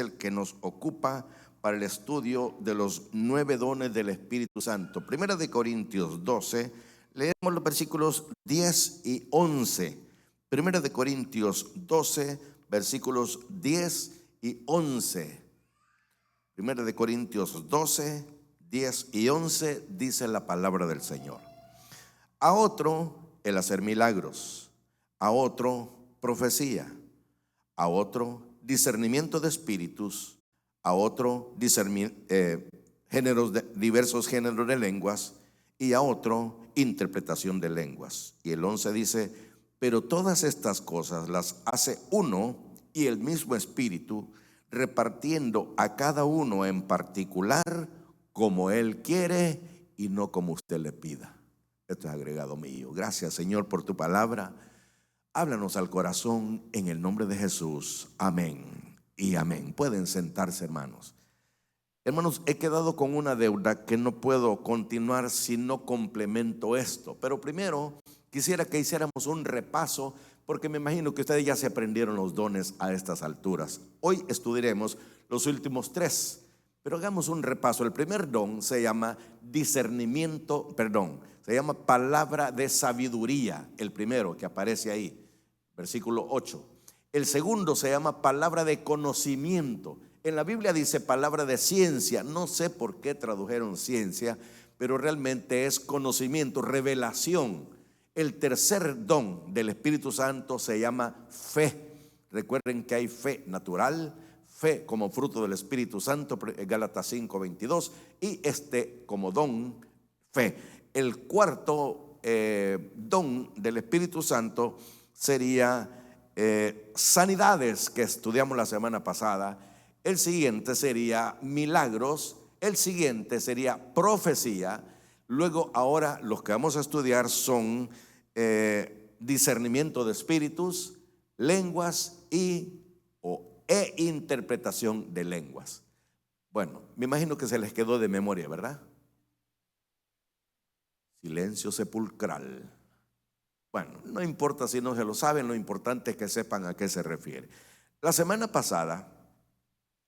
el que nos ocupa para el estudio de los 9 dones del Espíritu Santo. Primera de Corintios 12, leemos los versículos 10 y 11. Primera de Corintios 12, versículos 10 y 11. Primera de Corintios 12, 10 y 11 dice la palabra del Señor. A otro el hacer milagros, a otro profecía, a otro discernimiento de espíritus, a otro diversos géneros de lenguas, y a otro interpretación de lenguas. Y el 11 dice: pero todas estas cosas las hace uno y el mismo Espíritu, repartiendo a cada uno en particular como Él quiere y no como usted le pida. Esto es agregado mío. Gracias, Señor, por tu palabra. Háblanos al corazón en el nombre de Jesús. Amén y amén. Pueden sentarse, hermanos. Hermanos, he quedado con una deuda que no puedo continuar si no complemento esto. Pero primero quisiera que hiciéramos un repaso, porque me imagino que ustedes ya se aprendieron los dones a estas alturas. Hoy estudiaremos los últimos 3, pero hagamos un repaso. El primer don se llama se llama palabra de sabiduría, el primero que aparece ahí, versículo 8. El segundo se llama palabra de conocimiento. En la Biblia dice palabra de ciencia. No sé por qué tradujeron ciencia, pero realmente es conocimiento, revelación. El tercer don del Espíritu Santo se llama fe. Recuerden que hay fe natural, fe como fruto del Espíritu Santo, Gálatas 5:22, y como don, fe. El cuarto don del Espíritu Santo sería sanidades, que estudiamos la semana pasada. El siguiente sería milagros. El siguiente sería profecía. Luego, ahora los que vamos a estudiar son discernimiento de espíritus, lenguas e interpretación de lenguas. Bueno, me imagino que se les quedó de memoria, ¿verdad? Silencio sepulcral. Bueno, no importa si no se lo saben, lo importante es que sepan a qué se refiere. La semana pasada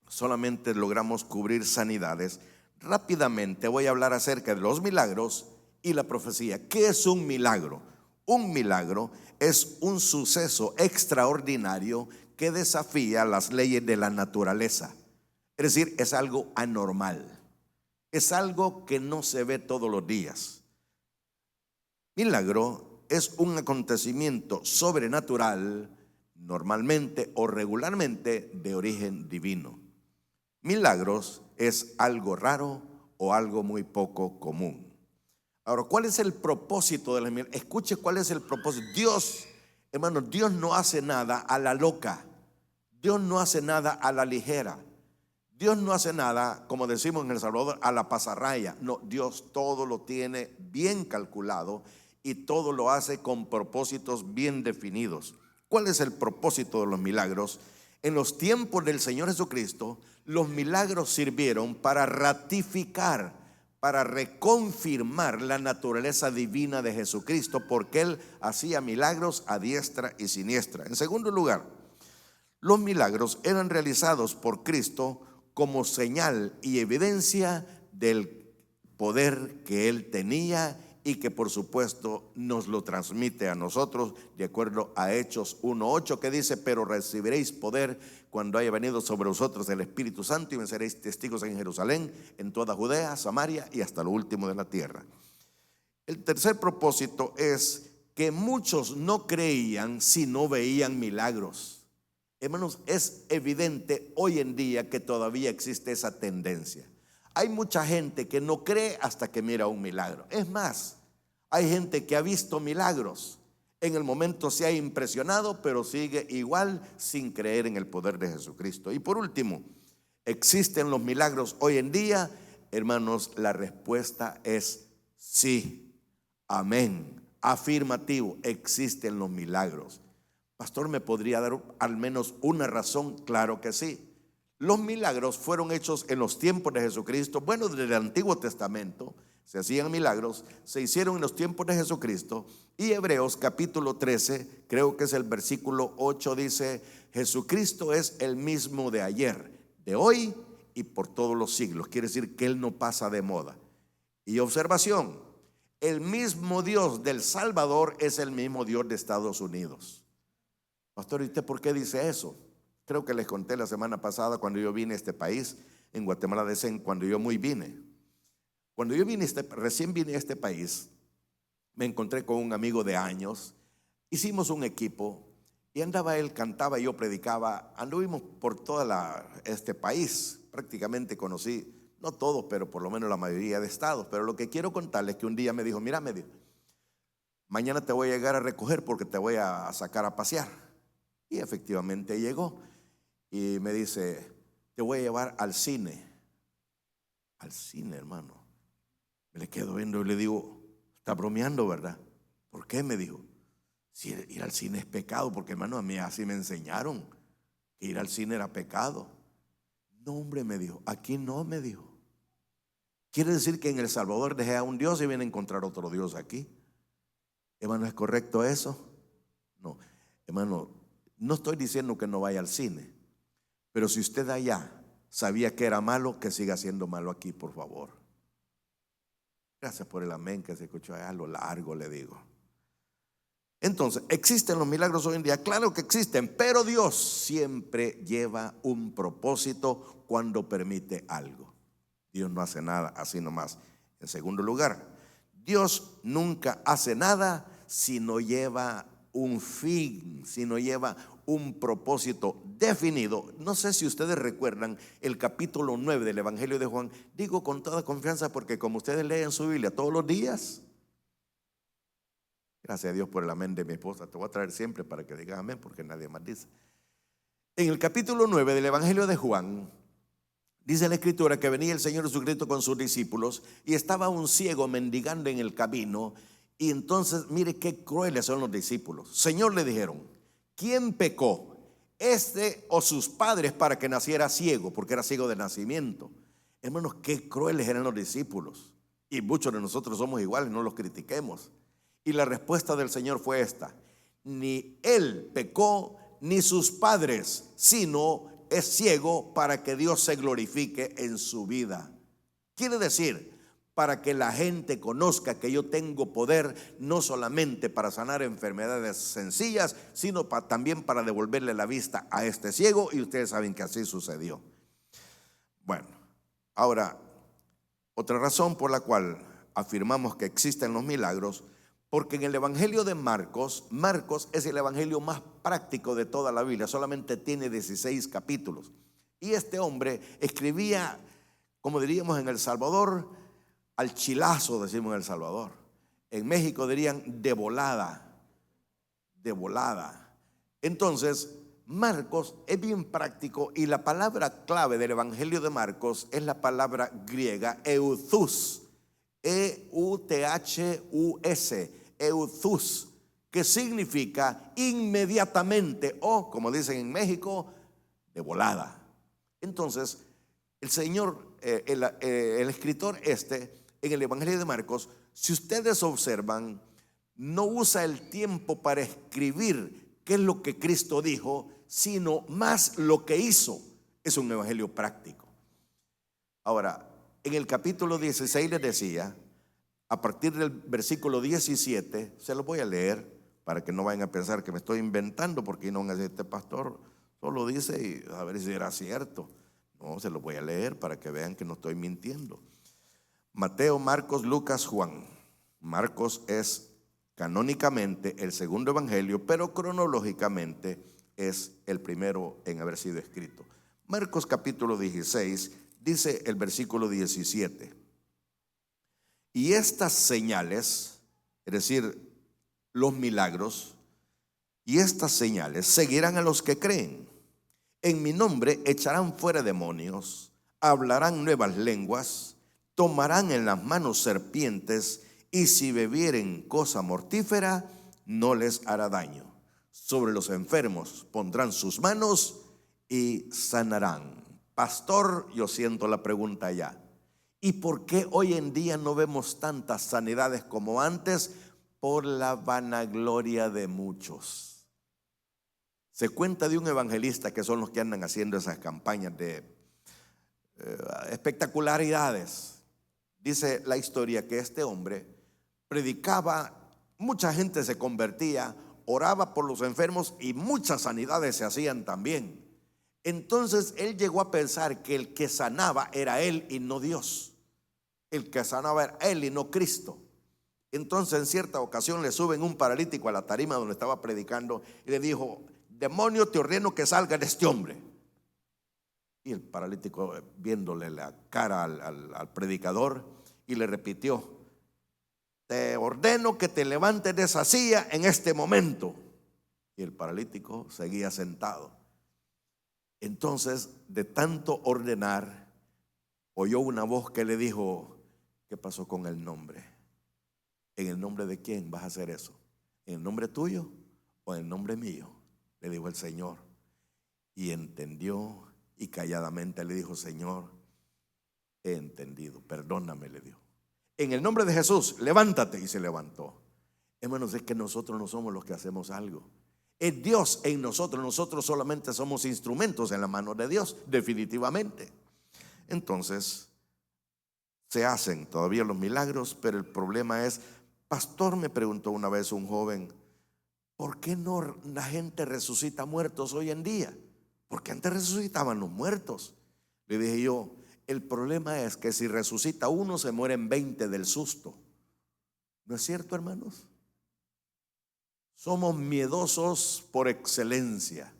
solamente logramos cubrir sanidades. Rápidamente voy a hablar acerca de los milagros y la profecía. ¿Qué es un milagro? Un milagro es un suceso extraordinario que desafía las leyes de la naturaleza. Es decir, es algo anormal. Es algo que no se ve todos los días. Milagro es un acontecimiento sobrenatural, normalmente o regularmente de origen divino. Milagros es algo raro o algo muy poco común. Ahora, ¿cuál es el propósito de la milagros? Escuche cuál es el propósito. Dios, hermano, Dios no hace nada a la loca. Dios no hace nada a la ligera. Dios no hace nada, como decimos en El Salvador, a la pasarraya. No, Dios todo lo tiene bien calculado y todo lo hace con propósitos bien definidos. ¿Cuál es el propósito de los milagros? En los tiempos del Señor Jesucristo, los milagros sirvieron para ratificar, para reconfirmar la naturaleza divina de Jesucristo, porque Él hacía milagros a diestra y siniestra. En segundo lugar, los milagros eran realizados por Cristo como señal y evidencia del poder que Él tenía y que por supuesto nos lo transmite a nosotros, de acuerdo a Hechos 1:8, que dice: pero recibiréis poder cuando haya venido sobre vosotros el Espíritu Santo, y me seréis testigos en Jerusalén, en toda Judea, Samaria y hasta lo último de la tierra. El tercer propósito es que muchos no creían si no veían milagros. Hermanos, es evidente hoy en día que todavía existe esa tendencia. Hay mucha gente que no cree hasta que mira un milagro. Es más, hay gente que ha visto milagros. En el momento se ha impresionado, pero sigue igual sin creer en el poder de Jesucristo. Y por último, ¿existen los milagros hoy en día? Hermanos, la respuesta es sí. Amén. Afirmativo, existen los milagros. Pastor, ¿me podría dar al menos una razón? Claro que sí. Los milagros fueron hechos en los tiempos de Jesucristo. Bueno, desde el Antiguo Testamento se hacían milagros, se hicieron en los tiempos de Jesucristo. Y Hebreos capítulo 13, creo que es el versículo 8, dice: Jesucristo es el mismo de ayer, de hoy y por todos los siglos. Quiere decir que Él no pasa de moda. Y observación, el mismo Dios del Salvador es el mismo Dios de Estados Unidos. Pastor, ¿y usted por qué dice eso? Creo que les conté la semana pasada cuando yo vine a este país, en Guatemala, cuando yo vine. Cuando yo recién vine a este país, me encontré con un amigo de años, hicimos un equipo y andaba él, cantaba y yo predicaba. Anduvimos por todo este país, prácticamente conocí, no todos, pero por lo menos la mayoría de estados. Pero lo que quiero contarles es que un día me dijo, mira, me dijo, mañana te voy a llegar a recoger porque te voy a sacar a pasear. Y efectivamente llegó y me dice, te voy a llevar al cine. Al cine, hermano. Me le quedo viendo y le digo, está bromeando, ¿verdad? ¿Por qué? Me dijo, si ir al cine es pecado, porque hermano, a mí así me enseñaron que ir al cine era pecado. No, hombre, me dijo, aquí no, me dijo. Quiere decir que en El Salvador dejé a un Dios y viene a encontrar otro Dios aquí. Hermano, ¿es correcto eso? No, hermano, no estoy diciendo que no vaya al cine, pero si usted allá sabía que era malo, que siga siendo malo aquí, por favor. Gracias por el amén que se escuchó allá a lo largo, le digo. Entonces, ¿existen los milagros hoy en día? Claro que existen, pero Dios siempre lleva un propósito cuando permite algo. Dios no hace nada así nomás. En segundo lugar, Dios nunca hace nada si no lleva un fin, si no lleva un propósito definido. No sé si ustedes recuerdan el capítulo 9 del Evangelio de Juan. Digo con toda confianza porque como ustedes leen su Biblia todos los días, gracias a Dios por el amén de mi esposa, te voy a traer siempre para que digas amén porque nadie más dice. En el capítulo 9 del Evangelio de Juan, dice la Escritura que venía el Señor Jesucristo con sus discípulos y estaba un ciego mendigando en el camino. Y entonces, mire qué crueles son los discípulos. Señor, le dijeron, ¿quién pecó? ¿Este o sus padres para que naciera ciego? Porque era ciego de nacimiento. Hermanos, qué crueles eran los discípulos. Y muchos de nosotros somos iguales, no los critiquemos. Y la respuesta del Señor fue esta: ni él pecó, ni sus padres, sino es ciego para que Dios se glorifique en su vida. Quiere decir, para que la gente conozca que yo tengo poder, no solamente para sanar enfermedades sencillas, sino también para devolverle la vista a este ciego, y ustedes saben que así sucedió. Bueno, ahora, otra razón por la cual afirmamos que existen los milagros, porque en el Evangelio de Marcos, Marcos es el evangelio más práctico de toda la Biblia, solamente tiene 16 capítulos. Y este hombre escribía, como diríamos en El Salvador, al chilazo, decimos en El Salvador. En México dirían de volada, de volada. Entonces, Marcos es bien práctico y la palabra clave del Evangelio de Marcos es la palabra griega euthus, E-U-T-H-U-S, euthus, que significa inmediatamente o, como dicen en México, de volada. Entonces, el Señor, el escritor en el Evangelio de Marcos, si ustedes observan, no usa el tiempo para escribir qué es lo que Cristo dijo, sino más lo que hizo. Es un evangelio práctico. Ahora, en el capítulo 16 les decía, a partir del versículo 17, se los voy a leer para que no vayan a pensar que me estoy inventando, porque no van a decir, este pastor solo dice y a ver si era cierto. No, se los voy a leer para que vean que no estoy mintiendo. Mateo, Marcos, Lucas, Juan. Marcos es canónicamente el segundo evangelio, pero cronológicamente es el primero en haber sido escrito. Marcos capítulo 16 dice el versículo 17: y estas señales, es decir, los milagros, y estas señales seguirán a los que creen. En mi nombre echarán fuera demonios, hablarán nuevas lenguas, tomarán en las manos serpientes, y si bebieren cosa mortífera, no les hará daño. Sobre los enfermos pondrán sus manos y sanarán. Pastor, yo siento la pregunta ya. ¿Y por qué hoy en día no vemos tantas sanidades como antes? Por la vanagloria de muchos. Se cuenta de un evangelista, que son los que andan haciendo esas campañas de espectacularidades. Dice la historia que este hombre predicaba, mucha gente se convertía, oraba por los enfermos y muchas sanidades se hacían también. Entonces él llegó a pensar que el que sanaba era él y no Dios. El que sanaba era él y no Cristo. Entonces en cierta ocasión le suben un paralítico a la tarima donde estaba predicando y le dijo: demonio, te ordeno que salga de este hombre. Y el paralítico, viéndole la cara al predicador, y le repitió: te ordeno que te levantes de esa silla en este momento. Y el paralítico seguía sentado. Entonces, de tanto ordenar, oyó una voz que le dijo: ¿qué pasó con el nombre? ¿En el nombre de quién vas a hacer eso? ¿En el nombre tuyo o en el nombre mío?, le dijo el Señor. Y entendió, y calladamente le dijo: Señor, he entendido, perdóname, le dijo. En el nombre de Jesús, levántate. Y se levantó. Hermanos, es que nosotros no somos los que hacemos algo. Es Dios en nosotros. Nosotros solamente somos instrumentos en la mano de Dios, definitivamente. Entonces, se hacen todavía los milagros, pero el problema es: pastor, me preguntó una vez un joven, ¿por qué no la gente resucita muertos hoy en día? Porque antes resucitaban los muertos. Le dije yo: el problema es que si resucita uno, se mueren 20 del susto. ¿No es cierto, hermanos? Somos miedosos por excelencia.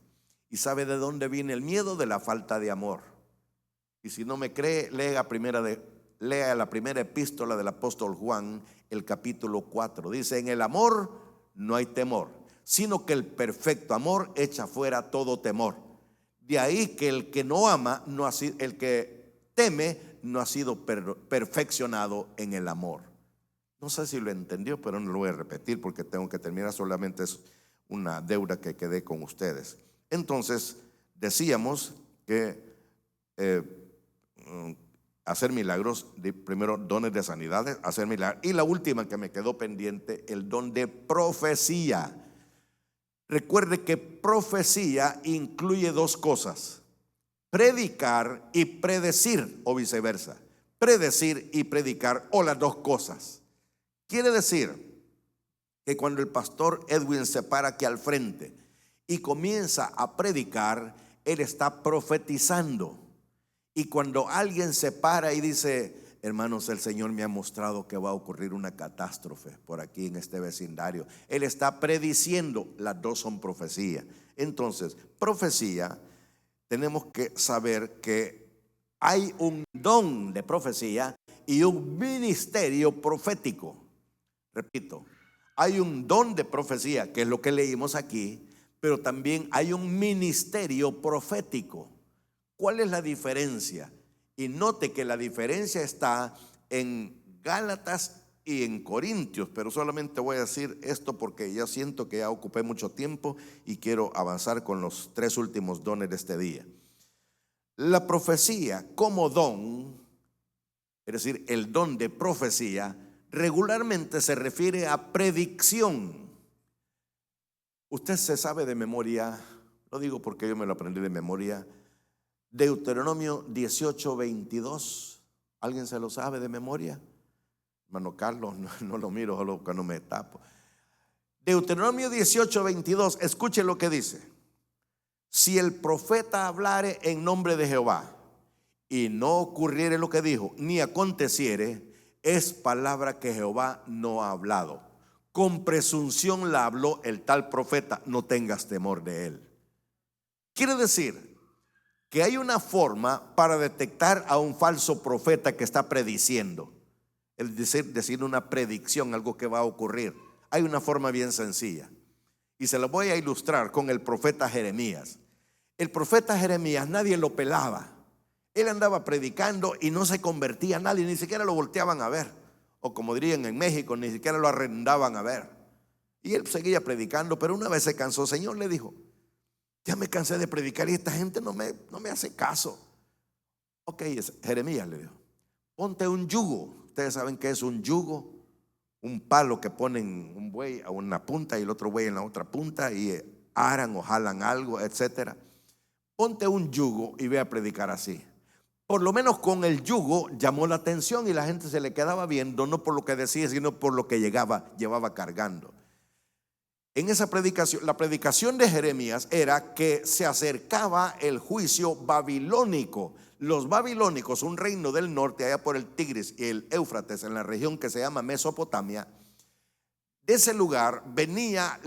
¿Y sabe de dónde viene el miedo? De la falta de amor. Y si no me cree, lea la primera epístola del apóstol Juan, el capítulo 4. Dice: en el amor no hay temor, sino que el perfecto amor echa fuera todo temor. De ahí que el que no ama, el que teme, no ha sido perfeccionado en el amor. No sé si lo entendió, pero no lo voy a repetir porque tengo que terminar. Solamente es una deuda que quedé con ustedes. Entonces, decíamos que hacer milagros, primero dones de sanidades, hacer milagros, y la última que me quedó pendiente, el don de profecía. Recuerde que profecía incluye dos cosas: predicar y predecir, o viceversa. Predecir y predicar, o las dos cosas. Quiere decir que cuando el pastor Edwin se para aquí al frente y comienza a predicar, él está profetizando. Y cuando alguien se para y dice: hermanos, el Señor me ha mostrado que va a ocurrir una catástrofe por aquí en este vecindario, él está prediciendo. Las dos son profecía. Entonces, profecía, tenemos que saber que hay un don de profecía y un ministerio profético. Repito, hay un don de profecía, que es lo que leímos aquí, pero también hay un ministerio profético. ¿Cuál es la diferencia? Y note que la diferencia está en Gálatas y en Corintios, pero solamente voy a decir esto porque ya siento que ya ocupé mucho tiempo y quiero avanzar con los 3 últimos dones de este día. La profecía como don, es decir, el don de profecía, regularmente se refiere a predicción. Usted se sabe de memoria, lo digo porque yo me lo aprendí de memoria, Deuteronomio 18:22. ¿Alguien se lo sabe de memoria? Hermano Carlos, no lo miro, solo cuando me tapo. Deuteronomio 18:22, escuche lo que dice: si el profeta hablare en nombre de Jehová y no ocurriere lo que dijo, ni aconteciere, es palabra que Jehová no ha hablado. Con presunción la habló el tal profeta, no tengas temor de él. Quiere decir que hay una forma para detectar a un falso profeta que está prediciendo. Es decir, una predicción, algo que va a ocurrir. Hay una forma bien sencilla y se lo voy a ilustrar con el profeta Jeremías. El profeta Jeremías nadie lo pelaba. Él andaba predicando y no se convertía a nadie, ni siquiera lo volteaban a ver. O como dirían en México, ni siquiera lo arrendaban a ver. Y él seguía predicando, pero una vez se cansó. Señor, le dijo: ya me cansé de predicar y esta gente no me hace caso. Ok, Jeremías le dijo: ponte un yugo. Ustedes saben qué es un yugo: un palo que ponen un buey a una punta y el otro buey en la otra punta y aran o jalan algo, etcétera. Ponte un yugo y ve a predicar así. por lo menos con el yugo llamó la atención y la gente se le quedaba viendo, no por lo que decía, sino por lo que llevaba cargando. En esa predicación, la predicación de Jeremías era que se acercaba el juicio babilónico. Los babilónicos, un reino del norte, allá por el Tigris y el Éufrates, en la región que se llama Mesopotamia, de ese lugar venía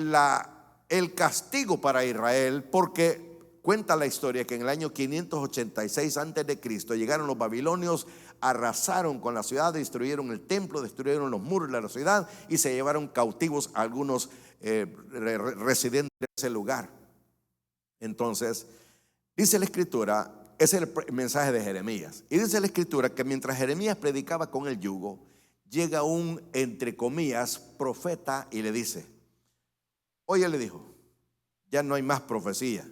el castigo para Israel, porque cuenta la historia que en el año 586 antes de Cristo llegaron los babilonios, arrasaron con la ciudad, destruyeron el templo, destruyeron los muros de la ciudad y se llevaron cautivos a algunos residentes de ese lugar. Entonces, dice la escritura, es el mensaje de Jeremías, y dice la escritura que mientras Jeremías predicaba con el yugo, llega un, entre comillas, profeta y le dice: oye, le dijo, ya no hay más profecía,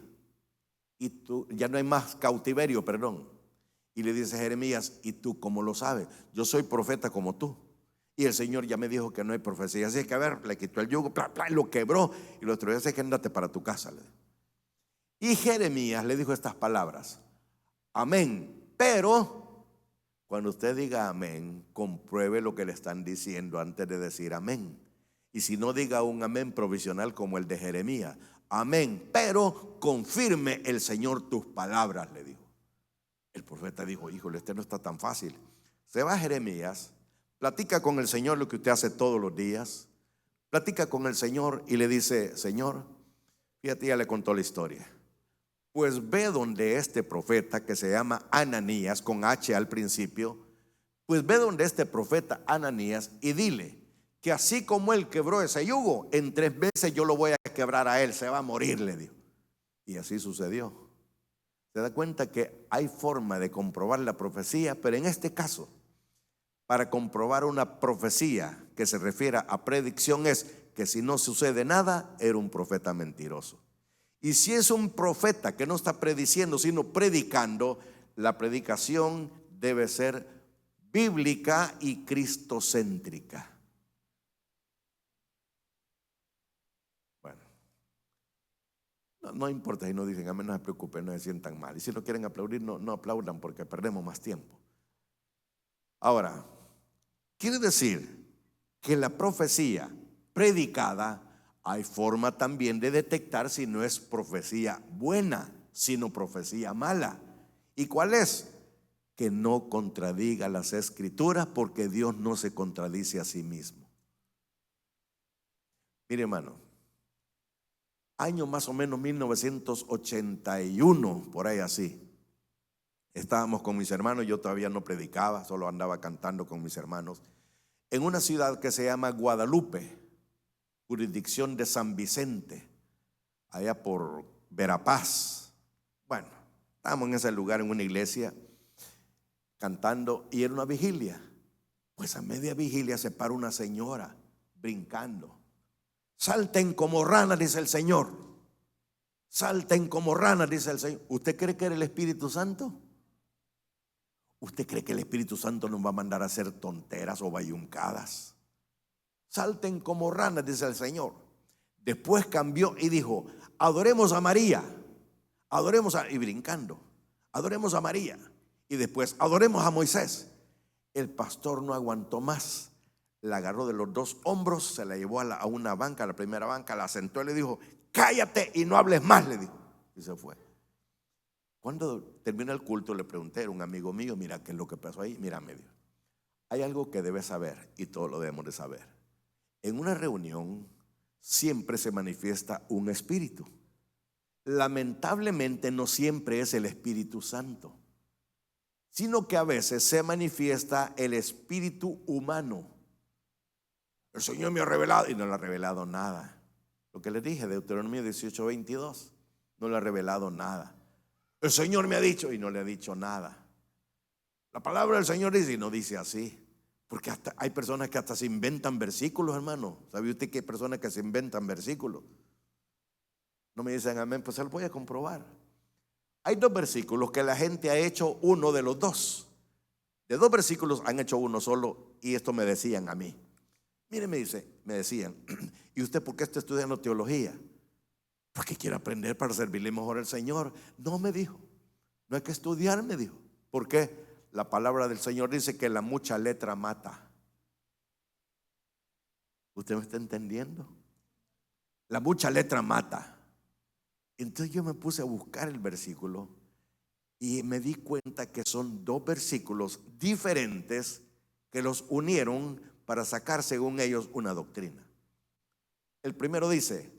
y tú, ya no hay más cautiverio, perdón. Y le dice Jeremías: ¿y tú cómo lo sabes? Yo soy profeta como tú, y el Señor ya me dijo que no hay profecía. Así es que, a ver, le quitó el yugo, lo quebró y lo destruyó. Así que andate para tu casa, le dijo. Y Jeremías le dijo estas palabras: amén, pero cuando usted diga amén, compruebe lo que le están diciendo antes de decir amén. Y si no, diga un amén provisional como el de Jeremías: amén, pero confirme el Señor tus palabras, le dijo. El profeta dijo: híjole, este no está tan fácil. Se va a Jeremías, platica con el Señor lo que usted hace todos los días, platica con el Señor y le dice: Señor, fíjate, ya le contó la historia. Pues ve donde este profeta que se llama Ananías, con H al principio, pues ve donde este profeta Ananías y dile que así como él quebró ese yugo, en 3 veces yo lo voy a quebrar a él, se va a morir, le dijo. Y así sucedió. Se da cuenta que hay forma de comprobar la profecía, pero en este caso, para comprobar una profecía que se refiera a predicción, es que si no sucede nada, era un profeta mentiroso. Y si es un profeta que no está prediciendo, sino predicando, la predicación debe ser bíblica y cristocéntrica. Bueno, no importa si no dicen amén, no se preocupen, no se sientan mal. Y si no quieren aplaudir, no aplaudan, porque perdemos más tiempo. Ahora, quiere decir que la profecía predicada, hay forma también de detectar si no es profecía buena, sino profecía mala. ¿Y cuál es? Que no contradiga las escrituras, porque Dios no se contradice a sí mismo. Mire, hermano, año más o menos 1981, por ahí así, estábamos con mis hermanos. Yo todavía no predicaba, solo andaba cantando con mis hermanos, en una ciudad que se llama Guadalupe, jurisdicción de San Vicente, allá por Verapaz. Bueno, estábamos en ese lugar, en una iglesia, cantando, y era una vigilia. Pues a media vigilia se para una señora brincando. Salten como ranas, dice el Señor. Salten como ranas, dice el Señor. ¿Usted cree que era el Espíritu Santo? ¿Usted cree que el Espíritu Santo nos va a mandar a hacer tonteras o bayuncadas? Salten como ranas, dice el Señor. Después cambió y dijo: adoremos a María, y brincando, adoremos a María. Y después: adoremos a Moisés. El pastor no aguantó más, la agarró de los 2 hombros, se la llevó a una banca, a la primera banca, la sentó y le dijo: cállate y no hables más, le dijo. Y se fue. Cuando terminó el culto, le pregunté, era un amigo mío: mira, ¿qué es lo que pasó ahí? Mira, me dijo: hay algo que debes saber, y todos lo debemos de saber. En una reunión siempre se manifiesta un espíritu. Lamentablemente no siempre es el Espíritu Santo, sino que a veces se manifiesta el espíritu humano. El Señor me ha revelado, y no le ha revelado nada. Lo que le dije, Deuteronomio 18:22, no le ha revelado nada. El Señor me ha dicho, y no le ha dicho nada. La palabra del Señor dice, y no dice así. Porque hasta hay personas que hasta se inventan versículos, hermano. ¿Sabe usted que hay personas que se inventan versículos? No me dicen amén, pues se lo voy a comprobar. Hay 2 versículos que la gente ha hecho uno de los 2. De 2 versículos han hecho uno solo, y esto me decían a mí. Mire, me decían: ¿y usted por qué está estudiando teología? Porque quiero aprender para servirle mejor al Señor. No, me dijo, no hay que estudiar, me dijo. ¿Por qué? la palabra del Señor dice que la mucha letra mata. ¿Usted me está entendiendo? La mucha letra mata. Entonces yo me puse a buscar el versículo y me di cuenta que son dos versículos diferentes que los unieron para sacar según ellos una doctrina. El primero dice,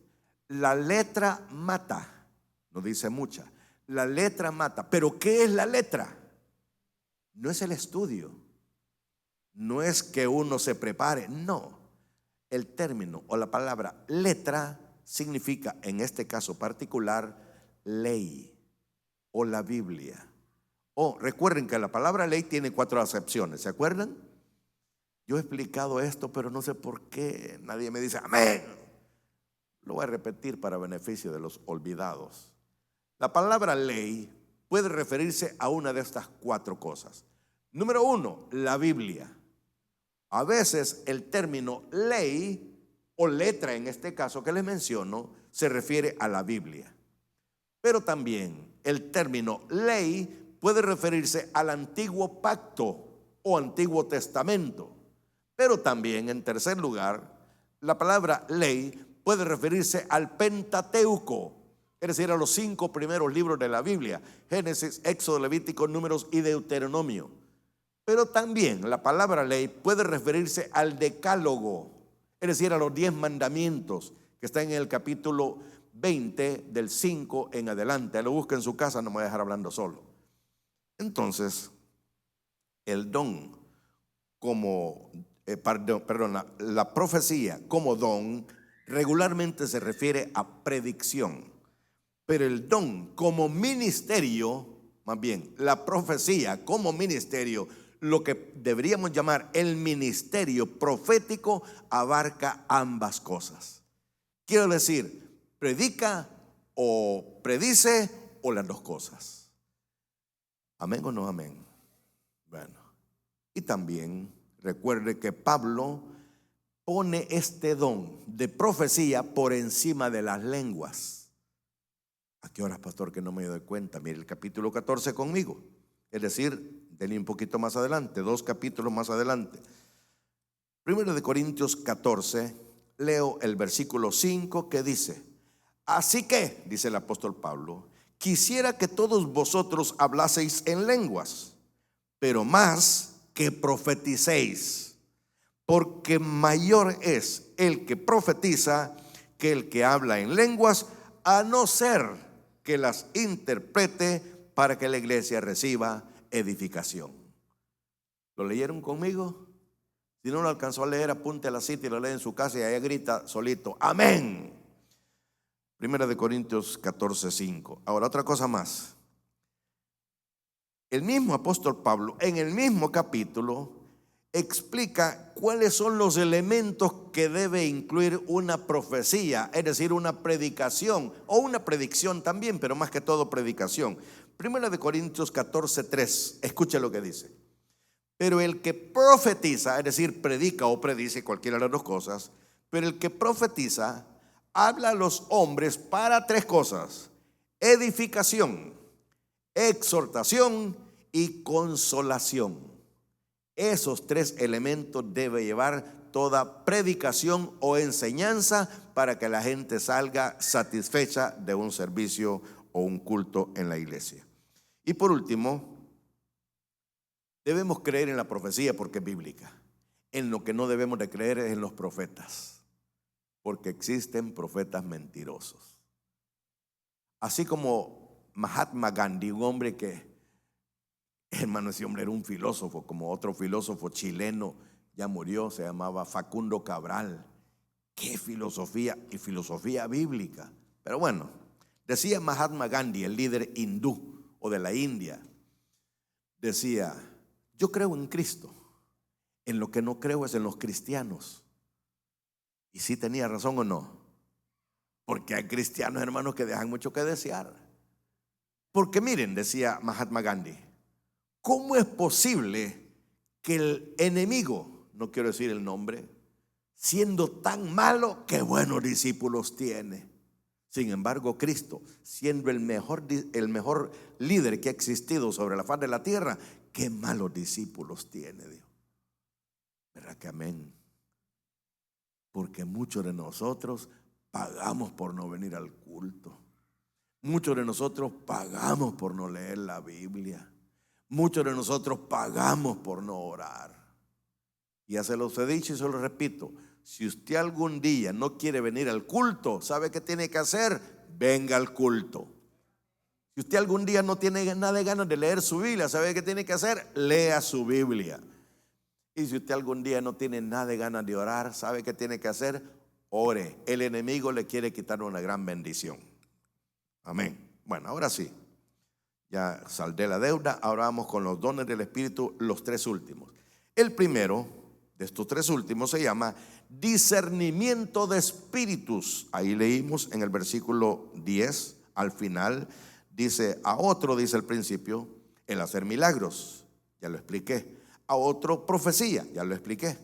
la letra mata. No dice mucha. La letra mata. ¿Pero qué es la letra? No es el estudio. No es que uno se prepare. No. El término o la palabra letra significa, en este caso particular, ley o la Biblia. Recuerden que la palabra ley tiene 4 acepciones. ¿Se acuerdan? Yo he explicado esto, pero no sé por qué nadie me dice amén. Lo voy a repetir para beneficio de los olvidados. La palabra ley puede referirse a una de estas 4 cosas. Número 1, la Biblia. A veces el término ley o letra, en este caso que les menciono, se refiere a la Biblia. Pero también el término ley puede referirse al antiguo pacto o antiguo testamento. Pero también, en tercer lugar, la palabra ley puede referirse al Pentateuco, es decir, a los 5 primeros libros de la Biblia: Génesis, Éxodo, Levítico, Números y Deuteronomio. Pero también la palabra ley puede referirse al Decálogo, es decir, a los 10 mandamientos que están en el capítulo 20 del 5 en adelante. Lo busca en su casa, no me voy a dejar hablando solo. Entonces, el don como, la profecía como don regularmente se refiere a predicción, pero el don como ministerio, más bien, la profecía como ministerio, lo que deberíamos llamar el ministerio profético, abarca ambas cosas. Quiero decir, predica o predice o las dos cosas. ¿Amén o no amén? Bueno, y también recuerde que Pablo pone este don de profecía por encima de las lenguas. ¿A qué horas, pastor, que no me doy cuenta? Mire el capítulo 14 conmigo. Es decir, denle un poquito más adelante, 2 capítulos más adelante. 1 Corintios 14, leo el versículo 5 que dice: así que, dice el apóstol Pablo, quisiera que todos vosotros hablaseis en lenguas, pero más que profeticéis, porque mayor es el que profetiza que el que habla en lenguas, a no ser que las interprete para que la iglesia reciba edificación. ¿Lo leyeron conmigo? Si no lo alcanzó a leer, apunte a la cita y lo lee en su casa y ahí grita solito: amén. 1 Corintios 14, 5. Ahora, otra cosa más. El mismo apóstol Pablo, en el mismo capítulo, explica cuáles son los elementos que debe incluir una profecía, es decir, una predicación o una predicción también, pero más que todo predicación. 1 Corintios 14, 3. Escuche lo que dice: pero el que profetiza, es decir, predica o predice, cualquiera de las dos cosas, pero el que profetiza habla a los hombres para 3 cosas: edificación, exhortación y consolación. Esos 3 elementos debe llevar toda predicación o enseñanza para que la gente salga satisfecha de un servicio o un culto en la iglesia. Y por último, debemos creer en la profecía porque es bíblica. En lo que no debemos de creer es en los profetas, porque existen profetas mentirosos. Así como Mahatma Gandhi, un hombre que, hermano, ese hombre era un filósofo, como otro filósofo chileno, ya murió, se llamaba Facundo Cabral. Qué filosofía, y filosofía bíblica. Pero bueno, decía Mahatma Gandhi, el líder hindú o de la India, decía: yo creo en Cristo, en lo que no creo es en los cristianos. Y sí tenía razón o no, porque hay cristianos, hermanos, que dejan mucho que desear. Porque miren, decía Mahatma Gandhi, ¿cómo es posible que el enemigo, no quiero decir el nombre, siendo tan malo, qué buenos discípulos tiene? Sin embargo, Cristo, siendo el mejor líder que ha existido sobre la faz de la tierra, qué malos discípulos tiene Dios. ¿Verdad que amén? Porque muchos de nosotros pagamos por no venir al culto. Muchos de nosotros pagamos por no leer la Biblia. Muchos de nosotros pagamos por no orar. Y ya se los he dicho y se lo repito. Si usted algún día no quiere venir al culto, ¿sabe qué tiene que hacer? Venga al culto. Si usted algún día no tiene nada de ganas de leer su Biblia, ¿sabe qué tiene que hacer? Lea su Biblia. Y si usted algún día no tiene nada de ganas de orar, ¿sabe qué tiene que hacer? Ore. El enemigo le quiere quitar una gran bendición. Amén. Bueno, ahora sí. Ya saldé la deuda. Ahora vamos con los dones del Espíritu, los tres últimos. El primero de estos tres últimos se llama discernimiento de espíritus. Ahí leímos en el versículo 10, al final, dice: a otro, dice al principio, el hacer milagros. Ya lo expliqué. A otro, profecía. Ya lo expliqué.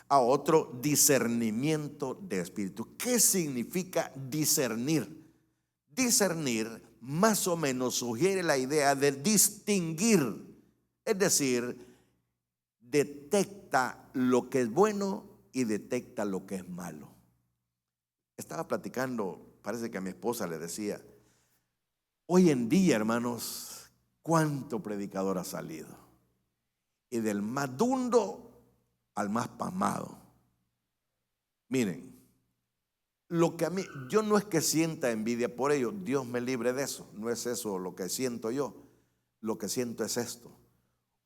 A otro, discernimiento de espíritus. ¿Qué significa discernir? Discernir más o menos sugiere la idea de distinguir. Es decir, detecta lo que es bueno y detecta lo que es malo. Estaba platicando, parece que a mi esposa le decía, hoy en día, hermanos, cuánto predicador ha salido. Y del más dundo al más pasmado. Miren, lo que a mí, yo no es que sienta envidia por ello, Dios me libre de eso, no es eso lo que siento yo. Lo que siento es esto: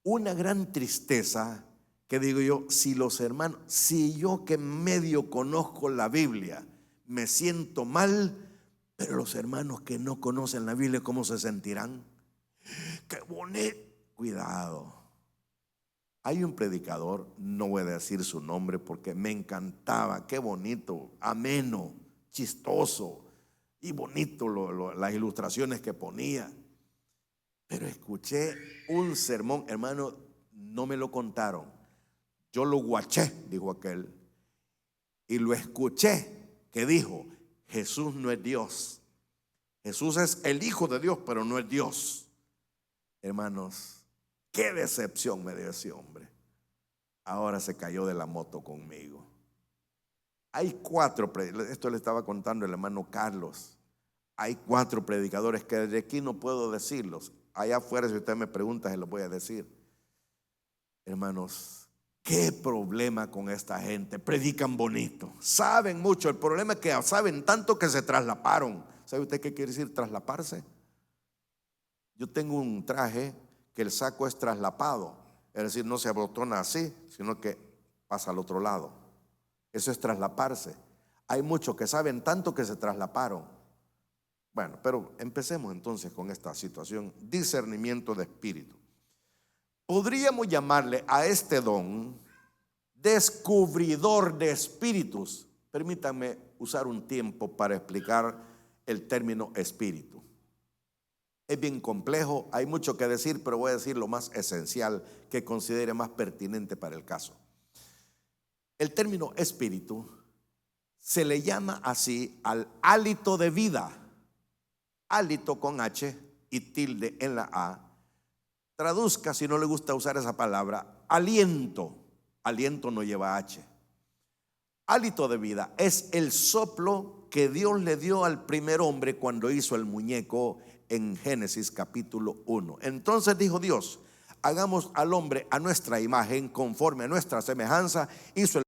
una gran tristeza, que digo yo, si los hermanos, si yo que medio conozco la Biblia me siento mal, pero los hermanos que no conocen la Biblia, ¿cómo se sentirán? ¡Qué bonito! Cuidado. Hay un predicador, no voy a decir su nombre porque me encantaba, qué bonito, ameno, chistoso y bonito las ilustraciones que ponía. Pero escuché un sermón, hermano, no me lo contaron. Yo lo guaché, dijo aquel, y lo escuché, que dijo: Jesús no es Dios. Jesús es el Hijo de Dios, pero no es Dios. Hermanos, qué decepción me dio ese hombre. Ahora se cayó de la moto conmigo. Hay 4, esto le estaba contando el hermano Carlos. Hay 4 predicadores que desde aquí no puedo decirlos. Allá afuera, si usted me pregunta, se los voy a decir. Hermanos, qué problema con esta gente. Predican bonito, saben mucho. El problema es que saben tanto que se traslaparon. ¿Sabe usted qué quiere decir traslaparse? Yo tengo un traje que el saco es traslapado, es decir, no se abotona así, sino que pasa al otro lado. Eso es traslaparse. Hay muchos que saben tanto que se traslaparon. Bueno, pero empecemos entonces con esta situación: discernimiento de espíritu. Podríamos llamarle a este don descubridor de espíritus. Permítanme usar un tiempo para explicar el término espíritu. Es bien complejo, hay mucho que decir, pero voy a decir lo más esencial que considere más pertinente para el caso. El término espíritu se le llama así al hálito de vida. Hálito con H y tilde en la A. Traduzca, si no le gusta usar esa palabra, aliento. Aliento no lleva H. Hálito de vida es el soplo que Dios le dio al primer hombre cuando hizo el muñeco en Génesis capítulo 1. Entonces dijo Dios: hagamos al hombre a nuestra imagen, conforme a nuestra semejanza. Hizo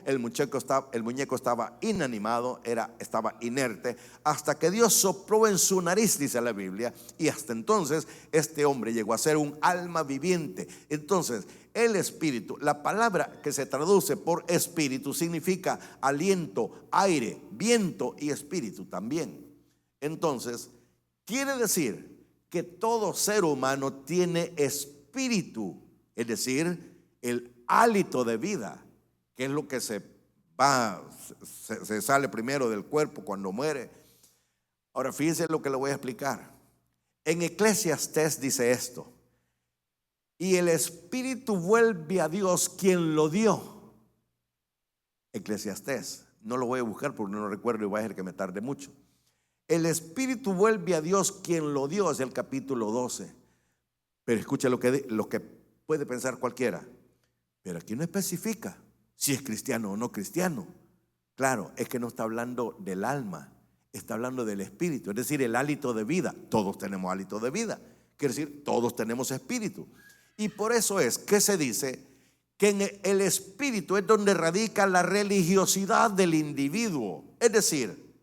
el muñeco estaba inanimado, estaba inerte, hasta que Dios sopló en su nariz, dice la Biblia, y hasta entonces este hombre llegó a ser un alma viviente. Entonces, el espíritu, la palabra que se traduce por espíritu, significa aliento, aire, viento y espíritu también. Entonces, quiere decir que todo ser humano tiene espíritu, es decir, el hálito de vida, que es lo que se sale primero del cuerpo cuando muere. Ahora fíjense lo que le voy a explicar. En Eclesiastés dice esto: y el espíritu vuelve a Dios quien lo dio. Eclesiastés, no lo voy a buscar porque no lo recuerdo y voy a dejar que me tarde mucho. El espíritu vuelve a Dios quien lo dio, es el capítulo 12. Pero escuche lo que puede pensar cualquiera, pero aquí no especifica si es cristiano o no cristiano. Claro, es que no está hablando del alma, está hablando del espíritu, es decir, el hálito de vida. Todos tenemos hálito de vida, quiere decir, todos tenemos espíritu. Y por eso es que se dice que en el espíritu es donde radica la religiosidad del individuo. Es decir,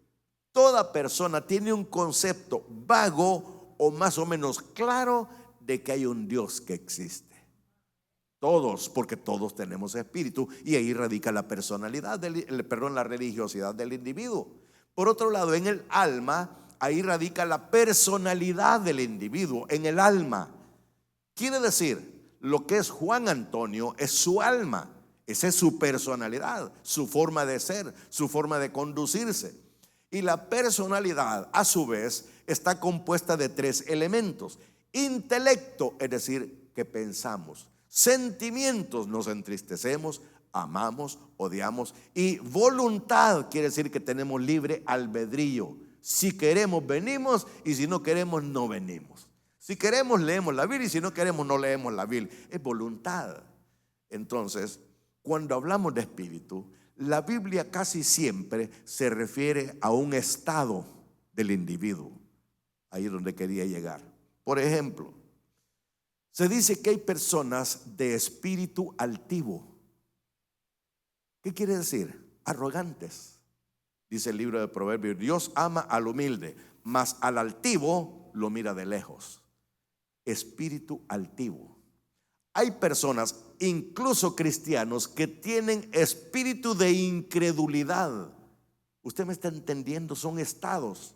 toda persona tiene un concepto vago o más o menos claro de que hay un Dios que existe. Todos, porque todos tenemos espíritu, y ahí radica la personalidad, la religiosidad del individuo. Por otro lado, en el alma, ahí radica la personalidad del individuo, en el alma. Quiere decir, lo que es Juan Antonio es su alma, esa es su personalidad, su forma de ser, su forma de conducirse. Y la personalidad, a su vez, está compuesta de 3 elementos. Intelecto, es decir, que pensamos. Sentimientos, nos entristecemos, amamos, odiamos. Y voluntad, quiere decir que tenemos libre albedrío. Si queremos, venimos, y si no queremos, no venimos. Si queremos, leemos la Biblia, y si no queremos, no leemos la Biblia. Es voluntad. Entonces, cuando hablamos de espíritu, la Biblia casi siempre se refiere a un estado del individuo. Ahí es donde quería llegar. Por ejemplo, se dice que hay personas de espíritu altivo. ¿Qué quiere decir? Arrogantes. Dice el libro de Proverbios: Dios ama al humilde, mas al altivo lo mira de lejos. Espíritu altivo. Hay personas, incluso cristianos, que tienen espíritu de incredulidad. Usted me está entendiendo, son estados.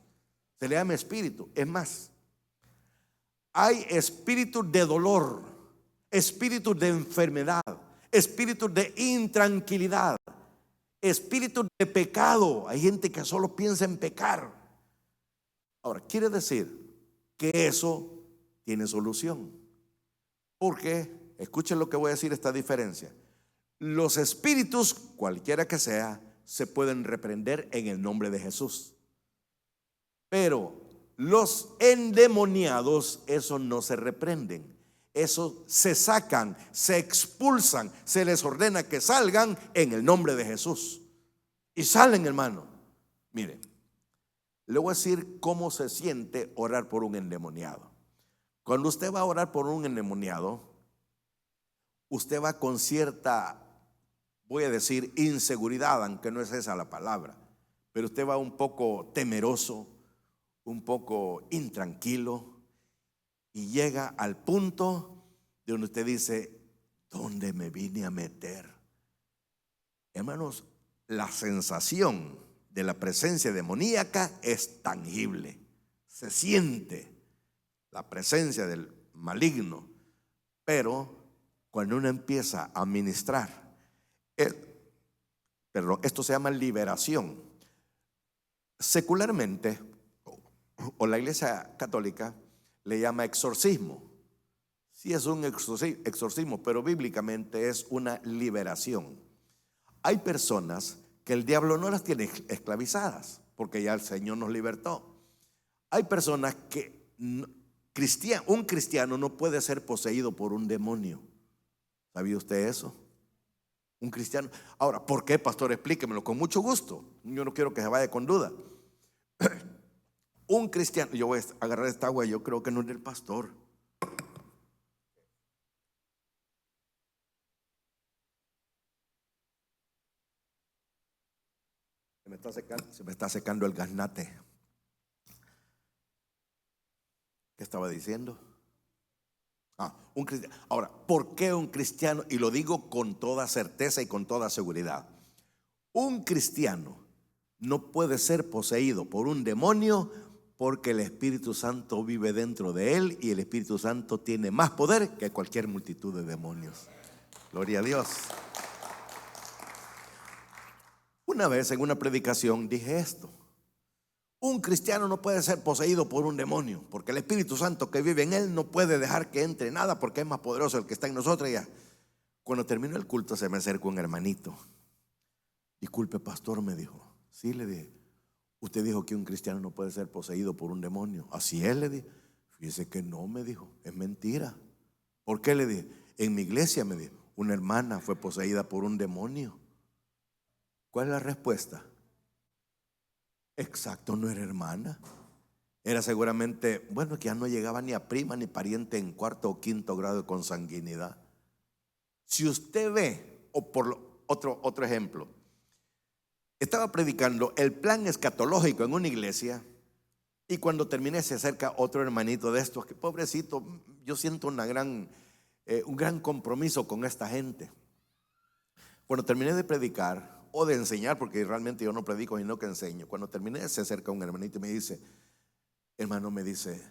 Se le llama espíritu. Es más, hay espíritus de dolor, espíritus de enfermedad, espíritus de intranquilidad, espíritus de pecado. Hay gente que solo piensa en pecar. Ahora, quiere decir que eso tiene solución. Porque, escuchen lo que voy a decir, esta diferencia. Los espíritus, cualquiera que sea, se pueden reprender en el nombre de Jesús. Pero los endemoniados, esos no se reprenden. Esos se sacan, se expulsan, se les ordena que salgan en el nombre de Jesús. Y salen, hermano. Miren, le voy a decir cómo se siente orar por un endemoniado. Cuando usted va a orar por un endemoniado, usted va con cierta, voy a decir, inseguridad, aunque no es esa la palabra, pero usted va un poco temeroso, un poco intranquilo, y llega al punto de donde usted dice: ¿dónde me vine a meter? Hermanos, la sensación de la presencia demoníaca es tangible, se siente la presencia del maligno. Pero cuando uno empieza a ministrar, esto se llama liberación. Secularmente, o la Iglesia Católica le llama exorcismo. Sí, es un exorcismo, pero bíblicamente es una liberación. Hay personas que el diablo no las tiene esclavizadas, porque ya el Señor nos libertó. Hay personas que un cristiano no puede ser poseído por un demonio. ¿Sabía usted eso? Un cristiano. Ahora, ¿por qué, pastor? Explíquemelo con mucho gusto. Yo no quiero que se vaya con duda. Un cristiano, yo voy a agarrar esta agua, yo creo que no es del pastor. Se me está secando el gaznate. ¿Qué estaba diciendo? Un cristiano. Ahora, ¿por qué un cristiano? Y lo digo con toda certeza y con toda seguridad. Un cristiano no puede ser poseído por un demonio, porque el Espíritu Santo vive dentro de él, y el Espíritu Santo tiene más poder que cualquier multitud de demonios. Gloria a Dios. Una vez en una predicación dije esto: un cristiano no puede ser poseído por un demonio, porque el Espíritu Santo que vive en él no puede dejar que entre nada, porque es más poderoso el que está en nosotros. Ya, cuando terminó el culto, se me acercó un hermanito. Disculpe, pastor, me dijo. Sí, le dije. Usted dijo que un cristiano no puede ser poseído por un demonio. Así es, le dije. Fíjese que no, me dijo. Es mentira. ¿Por qué? Le dije. En mi iglesia, me dijo, una hermana fue poseída por un demonio. ¿Cuál es la respuesta? Exacto, no era hermana. Era seguramente, bueno, que ya no llegaba ni a prima ni pariente en cuarto o quinto grado de consanguinidad. Si usted ve, o por otro ejemplo, estaba predicando el plan escatológico en una iglesia y cuando terminé se acerca otro hermanito de estos, que pobrecito, yo siento un gran compromiso con esta gente. Cuando terminé de predicar o de enseñar, porque realmente yo no predico sino que enseño, cuando terminé se acerca un hermanito y me dice, hermano, me dice,